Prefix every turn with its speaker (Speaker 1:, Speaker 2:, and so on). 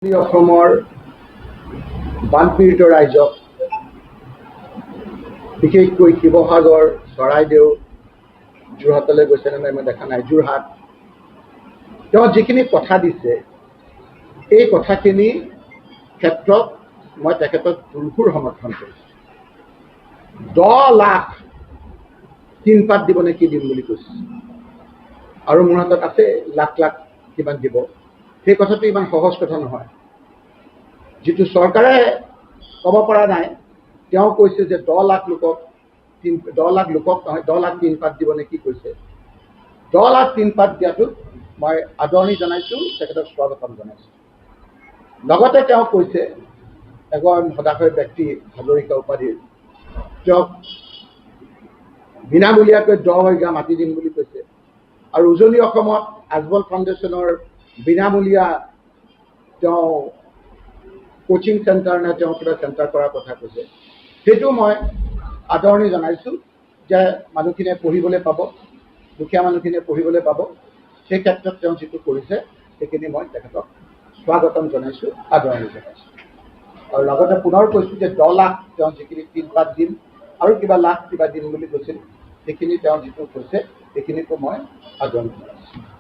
Speaker 1: অসমৰ বানপীড়িত ৰাইজক বিশেষকৈ শিৱসাগৰ, চৰাইদেউ, যোৰহাটলৈ গৈছে নে নাই মই দেখা নাই, যোৰহাট, তেওঁ যিখিনি কথা দিছে এই কথাখিনি ক্ষেত্ৰত মই তেখেতক ভৰপূৰ সমৰ্থন কৰিছোঁ। 10 লাখ টিনপাত দিব নে কি দিম বুলি কৈছে, আৰু মোৰ হাতত আছে লাখ লাখ কিমান দিব। সেই কথাটো ইমান সহজ কথা নহয়। যিটো চৰকাৰে ক'ব পৰা নাই, তেওঁ কৈছে যে 10 লাখ লোকক নহয় 10 লাখ টিনপাত দিব নে কি কৈছে। 10 লাখ টিনপাত দিয়াটোত মই আদৰণি জনাইছোঁ, তেখেতক স্বাগতম জনাইছোঁ। লগতে তেওঁ কৈছে এজন সদাশয় ব্যক্তি হাজৰিকা উপাধিৰ, তেওঁক বিনামূলীয়াকৈ 10 বিঘা মাটি দিম বুলি কৈছে, আৰু উজনি অসমত আজমল ফাউণ্ডেশ্যনৰ বিনামূলীয়া তেওঁ কোচিং চেণ্টাৰ নে তেওঁ কিবা চেণ্টাৰ কৰাৰ কথা কৈছে। সেইটো মই আদৰণি জনাইছোঁ যে মানুহখিনিয়ে পঢ়িবলৈ পাব, দুখীয়া মানুহখিনিয়ে পঢ়িবলৈ পাব। সেই ক্ষেত্ৰত তেওঁ যিটো কৰিছে সেইখিনি মই তেখেতক স্বাগতম জনাইছোঁ, আদৰণি জনাইছোঁ। আৰু লগতে পুনৰ কৈছোঁ যে 10 লাখ তেওঁ যিখিনি টিনপাত দিম আৰু কিবা লাখ কিবা দিম বুলি কৈছিল, সেইখিনি তেওঁ যিটো কৈছে সেইখিনিকো মই আদৰণি জনাইছোঁ।